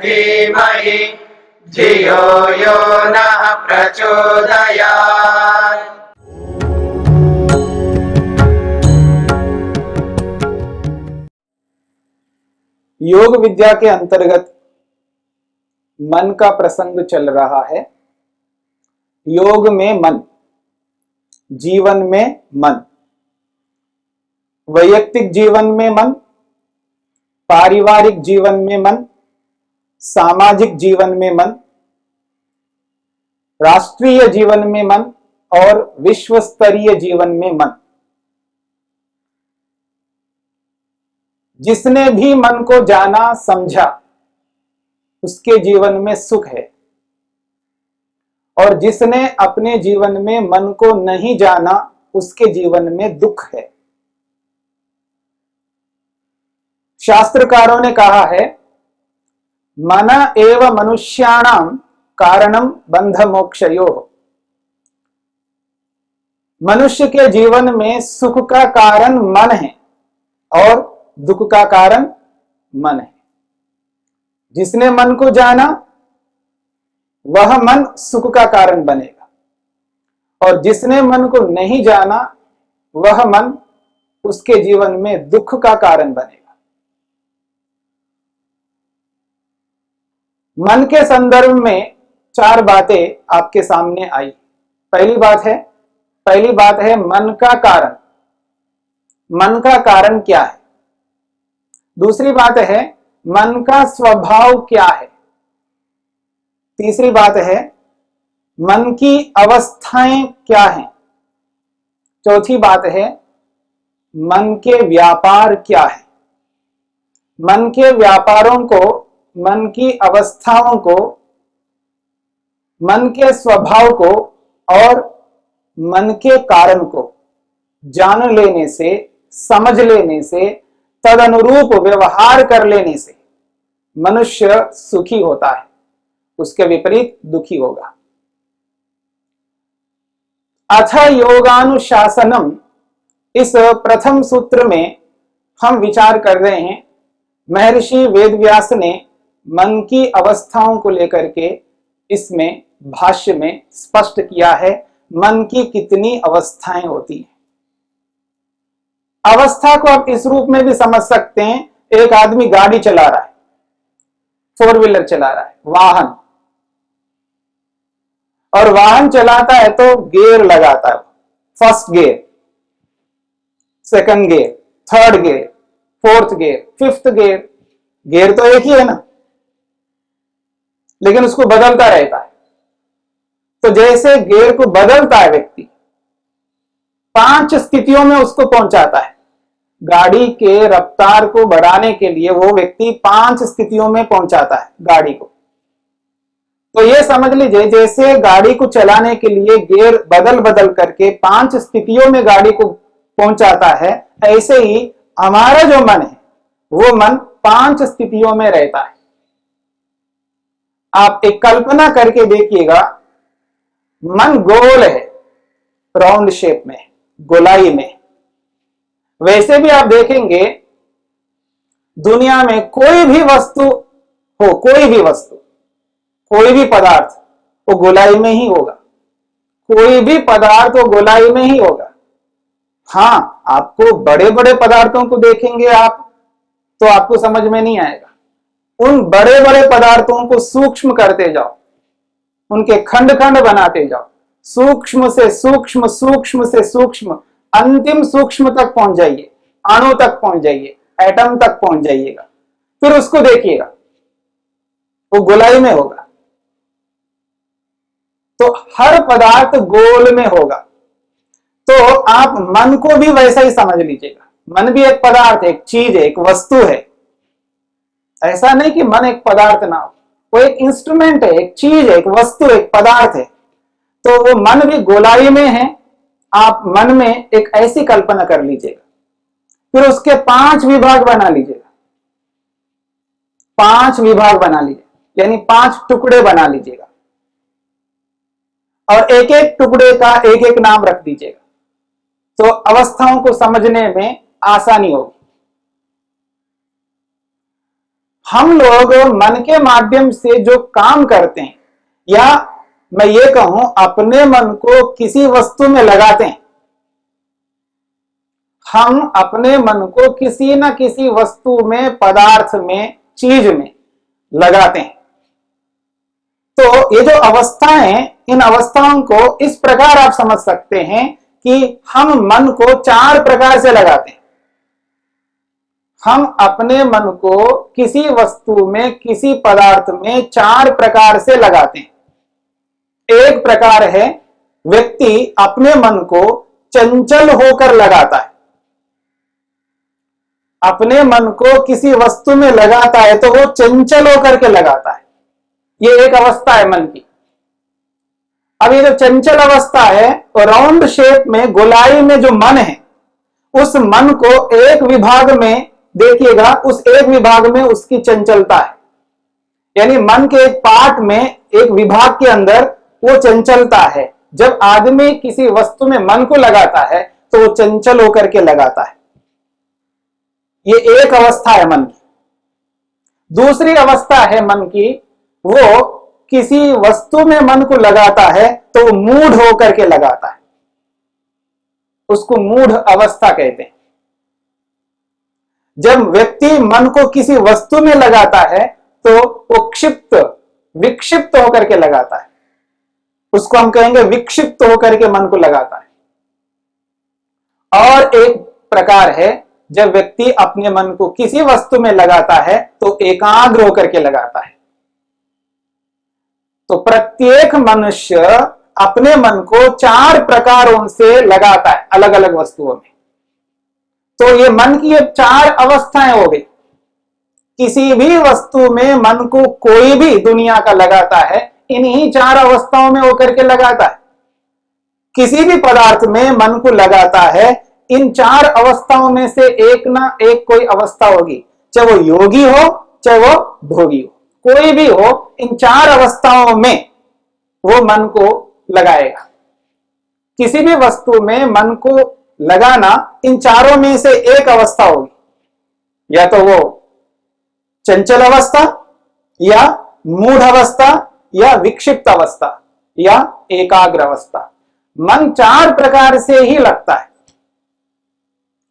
धीमहि धियो यो नः प्रचोदयात्। योग विद्या के अंतर्गत मन का प्रसंग चल रहा है। योग में मन, जीवन में मन, वैयक्तिक जीवन में मन, पारिवारिक जीवन में मन, सामाजिक जीवन में मन, राष्ट्रीय जीवन में मन और विश्व स्तरीय जीवन में मन। जिसने भी मन को जाना समझा उसके जीवन में सुख है, और जिसने अपने जीवन में मन को नहीं जाना उसके जीवन में दुख है। शास्त्रकारों ने कहा है, मन एव मनुष्याणाम कारणम बंध मोक्षयोः। मनुष्य के जीवन में सुख का कारण मन है और दुख का कारण मन है। जिसने मन को जाना वह मन सुख का कारण बनेगा, और जिसने मन को नहीं जाना वह मन उसके जीवन में दुख का कारण बनेगा। मन के संदर्भ में 4 बातें आपके सामने आई। पहली बात है मन का कारण। मन का कारण क्या है? दूसरी बात है मन का स्वभाव क्या है? तीसरी बात है मन की अवस्थाएं क्या हैं? चौथी बात है मन के व्यापार क्या है? मन के व्यापारों को, मन की अवस्थाओं को, मन के स्वभाव को और मन के कारण को जान लेने से, समझ लेने से, तदनुरूप व्यवहार कर लेने से मनुष्य सुखी होता है, उसके विपरीत दुखी होगा। अथ योगानुशासनम, इस प्रथम सूत्र में हम विचार कर रहे हैं। महर्षि वेदव्यास ने मन की अवस्थाओं को लेकर के इसमें भाष्य में स्पष्ट किया है, मन की कितनी अवस्थाएं होती हैं। अवस्था को आप इस रूप में भी समझ सकते हैं, एक आदमी गाड़ी चला रहा है, 4 व्हीलर चला रहा है, वाहन, और वाहन चलाता है तो गियर लगाता है। First gear, second gear, third gear, fourth gear, fifth gear. Gear तो एक ही है ना, लेकिन उसको बदलता रहता है। तो जैसे गियर को बदलता है व्यक्ति, 5 स्थितियों में उसको पहुंचाता है। गाड़ी के रफ्तार को बढ़ाने के लिए वो व्यक्ति 5 स्थितियों में पहुंचाता है गाड़ी को। तो ये समझ लीजिए, जैसे गाड़ी को चलाने के लिए गियर बदल बदल करके 5 स्थितियों में गाड़ी को पहुंचाता है, ऐसे ही हमारा जो मन है वो मन 5 स्थितियों में रहता है। आप एक कल्पना करके देखिएगा, मन गोल है, राउंड शेप में, गोलाई में। वैसे भी आप देखेंगे दुनिया में कोई भी वस्तु हो, कोई भी वस्तु, कोई भी पदार्थ, वो गोलाई में ही होगा। कोई भी पदार्थ वो गोलाई में ही होगा। हाँ, आपको बड़े बड़े पदार्थों को देखेंगे आप तो आपको समझ में नहीं आएगा। उन बड़े बड़े पदार्थों को सूक्ष्म करते जाओ, उनके खंड खंड बनाते जाओ, सूक्ष्म से सूक्ष्म, सूक्ष्म से सूक्ष्म, अंतिम सूक्ष्म तक पहुंच जाइए, अणु तक पहुंच जाइए, एटम तक पहुंच जाइएगा। फिर उसको देखिएगा, वो गोलाई में होगा। तो हर पदार्थ गोल में होगा। तो आप मन को भी वैसा ही समझ लीजिएगा। मन भी एक पदार्थ है, एक चीज है, एक वस्तु है। ऐसा नहीं कि मन एक पदार्थ ना हो, वो एक इंस्ट्रूमेंट है, एक चीज है, एक वस्तु है, एक पदार्थ है। तो वो मन भी गोलाई में है। आप मन में एक ऐसी कल्पना कर लीजिएगा, फिर उसके 5 विभाग बना लीजिएगा। 5 विभाग बना लीजिए, यानी 5 टुकड़े बना लीजिएगा, और एक एक टुकड़े का एक एक नाम रख दीजिएगा। तो अवस्थाओं को समझने में आसानी होगी। हम लोग मन के माध्यम से जो काम करते हैं, या मैं ये कहूं अपने मन को किसी वस्तु में लगाते हैं, हम अपने मन को किसी न किसी वस्तु में, पदार्थ में, चीज में लगाते हैं। तो ये जो अवस्थाएं, इन अवस्थाओं को इस प्रकार आप समझ सकते हैं कि हम मन को 4 प्रकार से लगाते हैं। हम अपने मन को किसी वस्तु में, किसी पदार्थ में 4 प्रकार से लगाते हैं। एक प्रकार है व्यक्ति अपने मन को चंचल होकर लगाता है। अपने मन को किसी वस्तु में लगाता है तो वो चंचल होकर के लगाता है। ये एक अवस्था है मन की। अब ये जो चंचल अवस्था है, राउंड शेप में, गोलाई में जो मन है, उस मन को एक विभाग में देखिएगा, उस एक विभाग में उसकी चंचलता है। यानी मन के एक पार्ट में, एक विभाग के अंदर वो चंचलता है। जब आदमी किसी वस्तु में मन को लगाता है तो वो चंचल होकर के लगाता है। ये एक अवस्था है मन की। दूसरी अवस्था है मन की, वो किसी वस्तु में मन को लगाता है तो मूढ़ होकर के लगाता है। उसको मूढ़ अवस्था कहते हैं। जब व्यक्ति मन को किसी वस्तु में लगाता है तो वो क्षिप्त, विक्षिप्त होकर के लगाता है। उसको हम कहेंगे विक्षिप्त होकर के मन को लगाता है। और एक प्रकार है जब व्यक्ति अपने मन को किसी वस्तु में लगाता है तो एकाग्र होकर के लगाता है। तो प्रत्येक मनुष्य अपने मन को 4 प्रकारों से लगाता है, अलग अलग वस्तुओं में। तो ये मन की ये 4 अवस्थाएं हो गई। किसी भी वस्तु में मन को कोई भी दुनिया का लगाता है, इन्हीं 4 अवस्थाओं में होकर के लगाता है। किसी भी पदार्थ में मन को लगाता है, इन 4 अवस्थाओं में से एक ना एक कोई अवस्था होगी, चाहे वो योगी हो चाहे वो भोगी हो, कोई भी हो, इन 4 अवस्थाओं में वो मन को लगाएगा। किसी भी वस्तु में मन को लगाना इन चारों में से एक अवस्था होगी, या तो वो चंचल अवस्था, या मूढ़ अवस्था, या विक्षिप्त अवस्था, या एकाग्र अवस्था। मन 4 प्रकार से ही लगता है,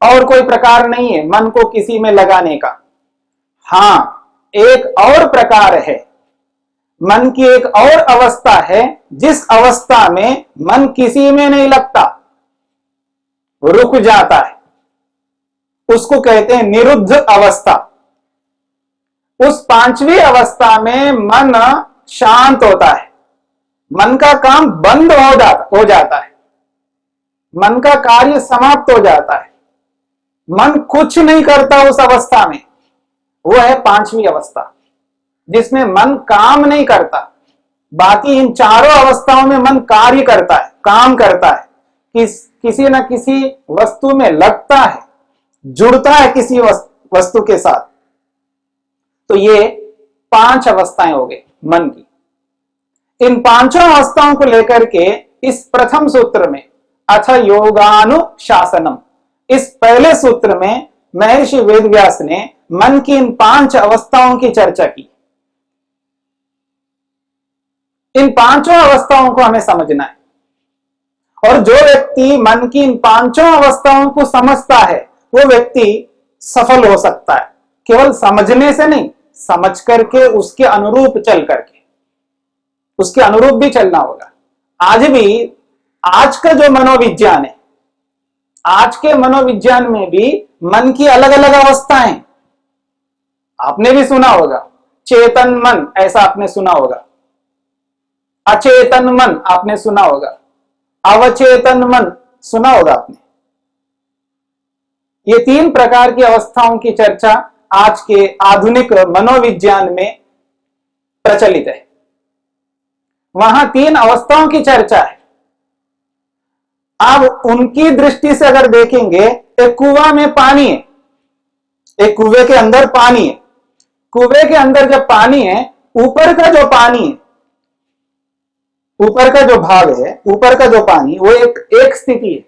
और कोई प्रकार नहीं है मन को किसी में लगाने का। हां, एक और प्रकार है, मन की एक और अवस्था है जिस अवस्था में मन किसी में नहीं लगता, रुक जाता है। उसको कहते हैं निरुद्ध अवस्था। उस 5वीं अवस्था में मन शांत होता है, मन का काम बंद हो जाता है, मन का कार्य समाप्त हो जाता है, मन कुछ नहीं करता उस अवस्था में। वो है 5वीं अवस्था, जिसमें मन काम नहीं करता। बाकी इन चारों अवस्थाओं में मन कार्य करता है, काम करता है, किसी न किसी वस्तु में लगता है, जुड़ता है किसी वस्तु के साथ। तो ये 5 अवस्थाएं हो गई मन की। इन 5 अवस्थाओं को लेकर के इस प्रथम सूत्र में अथ योगानुशासनम, इस पहले सूत्र में महर्षि वेदव्यास ने मन की इन 5 अवस्थाओं की चर्चा की। इन 5 अवस्थाओं को हमें समझना है, और जो व्यक्ति मन की इन 5 अवस्थाओं को समझता है वो व्यक्ति सफल हो सकता है। केवल समझने से नहीं, समझ करके उसके अनुरूप चल करके, उसके अनुरूप भी चलना होगा। आज भी, आज का जो मनोविज्ञान है, आज के मनोविज्ञान में भी मन की अलग अलग अवस्थाएं, आपने भी सुना होगा। चेतन मन, ऐसा आपने सुना होगा। अचेतन मन आपने सुना होगा। अवचेतन मन सुना होगा आपने। ये 3 प्रकार की अवस्थाओं की चर्चा आज के आधुनिक मनोविज्ञान में प्रचलित है। वहां 3 अवस्थाओं की चर्चा है। अब उनकी दृष्टि से अगर देखेंगे, एक कुआं में पानी है, एक कुएं के अंदर पानी है। कुएं के अंदर जब पानी है, ऊपर का जो पानी है, ऊपर का जो भाग है, ऊपर का जो पानी, वो एक स्थिति है।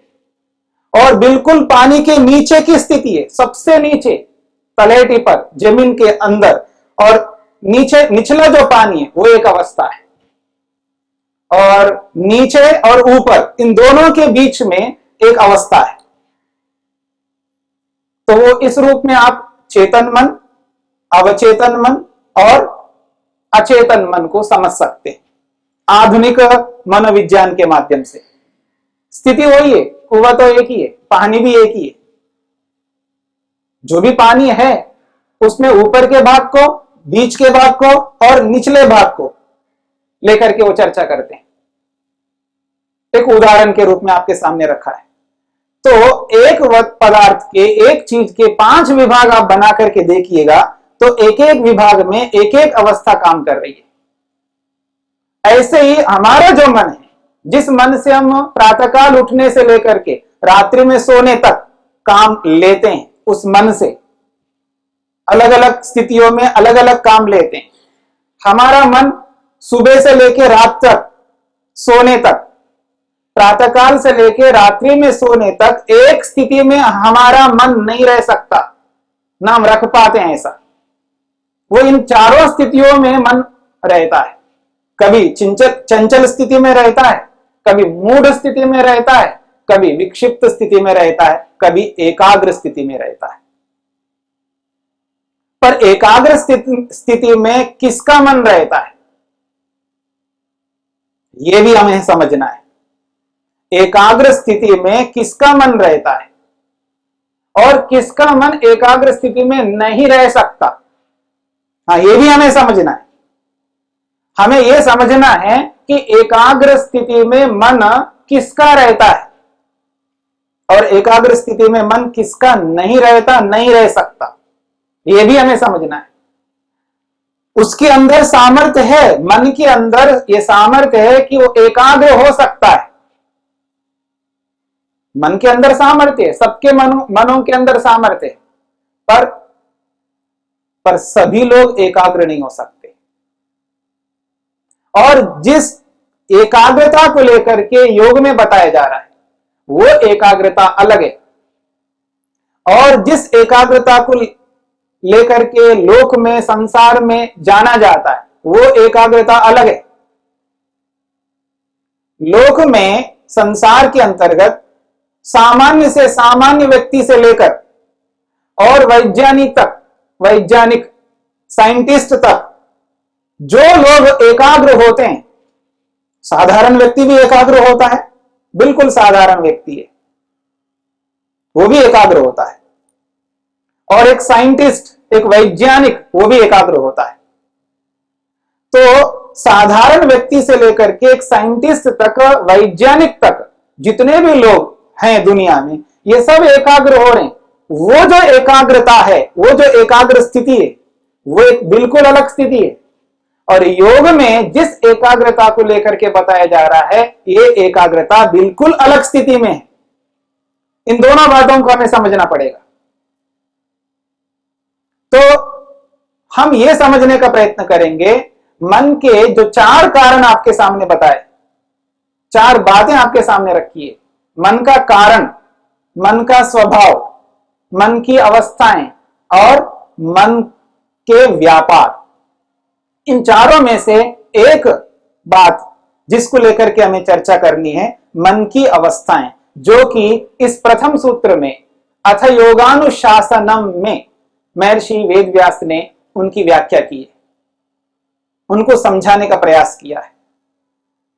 और बिल्कुल पानी के नीचे की स्थिति है, सबसे नीचे तलहटी पर, जमीन के अंदर, और नीचे निचला जो पानी है वो एक अवस्था है, और नीचे और ऊपर इन दोनों के बीच में एक अवस्था है। तो वो इस रूप में आप चेतन मन, अवचेतन मन और अचेतन मन को समझ सकते हैं आधुनिक मनोविज्ञान के माध्यम से। स्थिति वही है, कुआं तो एक ही है, पानी भी एक ही है। जो भी पानी है उसमें ऊपर के भाग को, बीच के भाग को और निचले भाग को लेकर के वो चर्चा करते हैं। एक उदाहरण के रूप में आपके सामने रखा है। तो एक पदार्थ के, एक चीज के 5 विभाग आप बना करके देखिएगा तो एक एक विभाग में एक एक अवस्था काम कर रही है। ऐसे ही हमारा जो मन है, जिस मन से हम प्रातःकाल उठने से लेकर के रात्रि में सोने तक काम लेते हैं, उस मन से अलग अलग स्थितियों में अलग अलग काम लेते हैं। हमारा मन सुबह से लेकर रात तक सोने तक, प्रातःकाल से लेकर रात्रि में सोने तक एक स्थिति में हमारा मन नहीं रह सकता, ना हम रख पाते हैं ऐसा। वो इन चारों स्थितियों में मन रहता है। कभी चंचल स्थिति में रहता है, कभी मूढ़ स्थिति में रहता है, कभी विक्षिप्त स्थिति में रहता है, कभी एकाग्र स्थिति में रहता है। पर एकाग्र स्थिति में किसका मन रहता है, यह भी हमें समझना है। एकाग्र स्थिति में किसका मन रहता है और किसका मन एकाग्र स्थिति में नहीं रह सकता, हाँ, यह भी हमें समझना है। हमें यह समझना है कि एकाग्र स्थिति में मन किसका रहता है और एकाग्र स्थिति में मन किसका नहीं रहता, नहीं रह सकता, यह भी हमें समझना है। उसके अंदर सामर्थ्य है, मन के अंदर यह सामर्थ्य है कि वो एकाग्र हो सकता है। मन के अंदर सामर्थ्य है, सबके मनों के अंदर सामर्थ्य है, पर सभी लोग एकाग्र नहीं हो सकते। और जिस एकाग्रता को लेकर के योग में बताया जा रहा है वो एकाग्रता अलग है, और जिस एकाग्रता को लेकर के लोक में, संसार में जाना जाता है वो एकाग्रता अलग है। लोक में, संसार के अंतर्गत सामान्य से सामान्य व्यक्ति से लेकर और वैज्ञानिक साइंटिस्ट तक जो लोग एकाग्र होते हैं, साधारण व्यक्ति भी एकाग्र होता है, बिल्कुल साधारण व्यक्ति है वो भी एकाग्र होता है, और एक साइंटिस्ट, एक वैज्ञानिक, वो भी एकाग्र होता है। तो साधारण व्यक्ति से लेकर के एक साइंटिस्ट तक, वैज्ञानिक तक, जितने भी लोग हैं दुनिया में, ये सब एकाग्र हो रहे हैं। वो जो एकाग्रता है, वो जो एकाग्र स्थिति है, वो एक बिल्कुल अलग स्थिति है। और योग में जिस एकाग्रता को लेकर के बताया जा रहा है, ये एकाग्रता बिल्कुल अलग स्थिति में है। इन दोनों बातों को हमें समझना पड़ेगा। तो हम ये समझने का प्रयत्न करेंगे, मन के जो 4 कारण आपके सामने बताए, 4 बातें आपके सामने रखी है। मन का कारण, मन का स्वभाव, मन की अवस्थाएं और मन के व्यापार, इन चारों में से एक बात जिसको लेकर के हमें चर्चा करनी है, मन की अवस्थाएं, जो कि इस प्रथम सूत्र में अथ योगानुशासनम में महर्षि वेदव्यास ने उनकी व्याख्या की है, उनको समझाने का प्रयास किया है,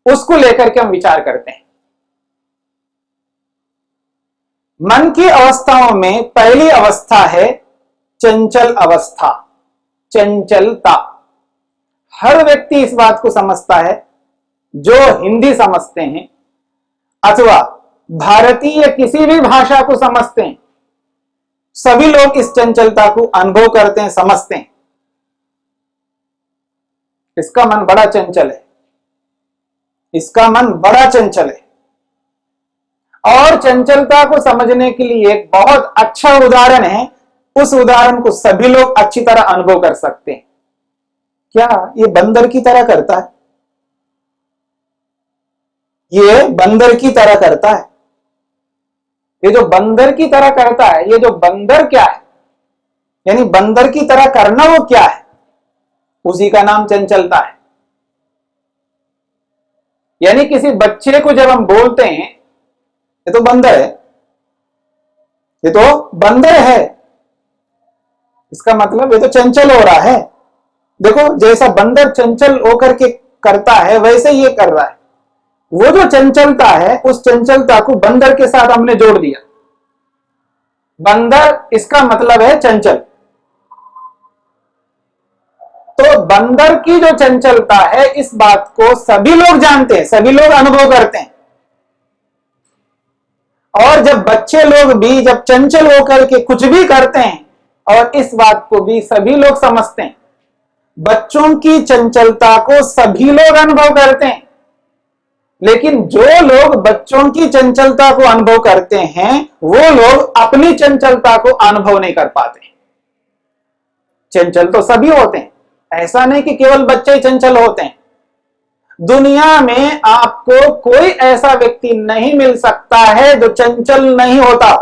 उसको लेकर के हम विचार करते हैं। मन की अवस्थाओं में पहली अवस्था है चंचल अवस्था, चंचलता। हर व्यक्ति इस बात को समझता है, जो हिंदी समझते हैं अथवा भारतीय किसी भी भाषा को समझते हैं, सभी लोग इस चंचलता को अनुभव करते हैं, समझते हैं। इसका मन बड़ा चंचल है, इसका मन बड़ा चंचल है। और चंचलता को समझने के लिए एक बहुत अच्छा उदाहरण है, उस उदाहरण को सभी लोग अच्छी तरह अनुभव कर सकते हैं। क्या ये बंदर की तरह करता है? ये बंदर की तरह करता है। ये जो बंदर की तरह करता है, ये जो बंदर क्या है, यानी बंदर की तरह करना वो क्या है? उसी का नाम चंचलता है। यानी किसी बच्चे को जब हम बोलते हैं ये तो बंदर है, ये तो बंदर है, इसका मतलब ये तो चंचल हो रहा है। देखो, जैसा बंदर चंचल होकर के करता है वैसे ये कर रहा है। वो जो चंचलता है, उस चंचलता को बंदर के साथ हमने जोड़ दिया। बंदर इसका मतलब है चंचल। तो बंदर की जो चंचलता है, इस बात को सभी लोग जानते हैं, सभी लोग अनुभव करते हैं। और जब बच्चे लोग भी जब चंचल होकर के कुछ भी करते हैं, और इस बात को भी सभी लोग समझते हैं। बच्चों की चंचलता को सभी लोग अनुभव करते हैं, लेकिन जो लोग बच्चों की चंचलता को अनुभव करते हैं वो लोग अपनी चंचलता को अनुभव नहीं कर पाते। चंचल तो सभी होते हैं, ऐसा नहीं कि केवल बच्चे ही चंचल होते हैं। दुनिया में आपको कोई ऐसा व्यक्ति नहीं मिल सकता है जो चंचल नहीं होता,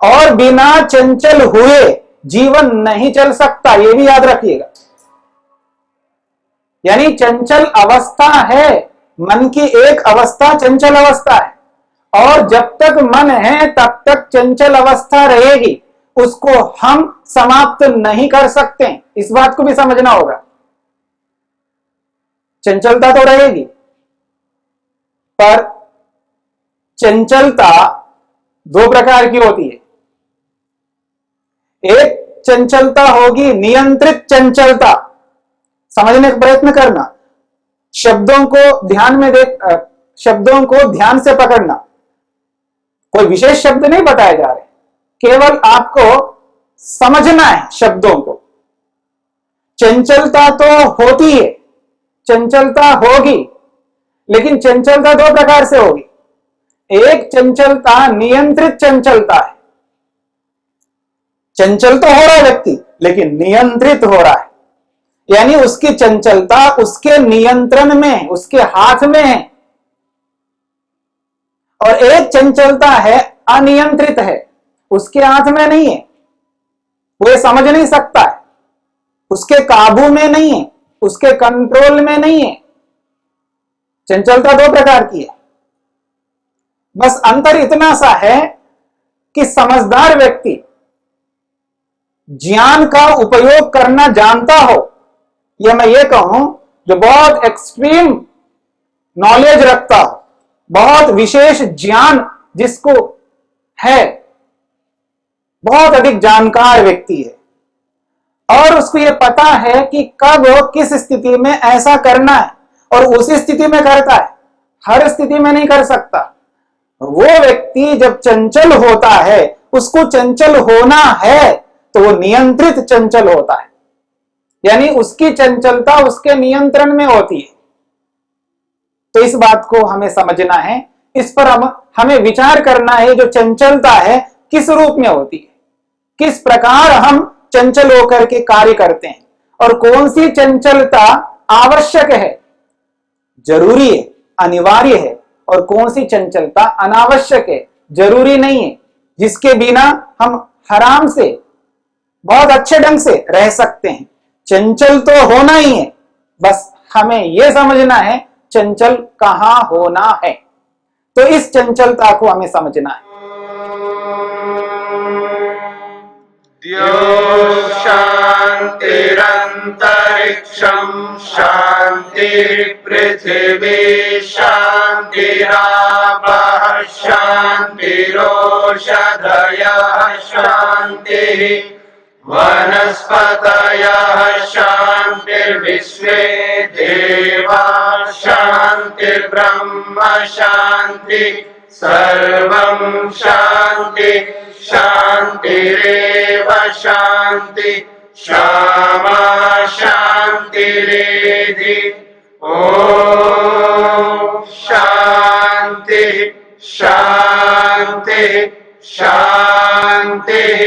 और बिना चंचल हुए जीवन नहीं चल सकता, यह भी याद रखिएगा। यानी चंचल अवस्था है, मन की एक अवस्था चंचल अवस्था है, और जब तक मन है तब तक चंचल अवस्था रहेगी, उसको हम समाप्त नहीं कर सकते। इस बात को भी समझना होगा। चंचलता तो रहेगी, पर चंचलता दो प्रकार की होती है। एक चंचलता होगी नियंत्रित चंचलता। समझने का प्रयत्न करना, शब्दों को ध्यान में शब्दों को ध्यान से पकड़ना। कोई विशेष शब्द नहीं बताए जा रहे, केवल आपको समझना है शब्दों को। चंचलता तो होती है, चंचलता होगी, लेकिन चंचलता दो प्रकार से होगी। एक चंचलता नियंत्रित चंचलता है। चंचल तो हो रहा है व्यक्ति, लेकिन नियंत्रित हो रहा है, यानी उसकी चंचलता उसके नियंत्रण में, उसके हाथ में है। और एक चंचलता है अनियंत्रित है, उसके हाथ में नहीं है, वो ये समझ नहीं सकता है, उसके काबू में नहीं है, उसके कंट्रोल में नहीं है। चंचलता दो प्रकार की है। बस अंतर इतना सा है कि समझदार व्यक्ति ज्ञान का उपयोग करना जानता हो, या मैं ये कहूं जो बहुत एक्सट्रीम नॉलेज रखता हो, बहुत विशेष ज्ञान जिसको है, बहुत अधिक जानकार व्यक्ति है, और उसको ये पता है कि कब किस स्थिति में ऐसा करना है, और उसी स्थिति में करता है, हर स्थिति में नहीं कर सकता। वो व्यक्ति जब चंचल होता है, उसको चंचल होना है, तो वो नियंत्रित चंचल होता है, यानी उसकी चंचलता उसके नियंत्रण में होती है। तो इस बात को हमें समझना है, इस पर हमें विचार करना है। जो चंचलता है किस रूप में होती है, किस प्रकार हम चंचल होकर के कार्य करते हैं, और कौन सी चंचलता आवश्यक है, जरूरी है, अनिवार्य है, और कौन सी चंचलता अनावश्यक है, जरूरी नहीं है, जिसके बिना हम आराम से बहुत अच्छे ढंग से रह सकते हैं। चंचल तो होना ही है, बस हमें यह समझना है चंचल कहां होना है। तो इस चंचलता को हमें समझना है। द्यौः शान्तिरन्तरिक्षं शान्ति, पृथिवी शान्तिरापः शान्तिरोषधयः शान्तिः, वनस्पतयः शान्तिर्विश्वे देवाः शान्तिर्ब्रह्म शान्ति, सर्वं शान्ति शान्तिरेव शान्ति, क्षमा शान्तिरेधि। ॐ शान्ति शान्ति शान्तिः।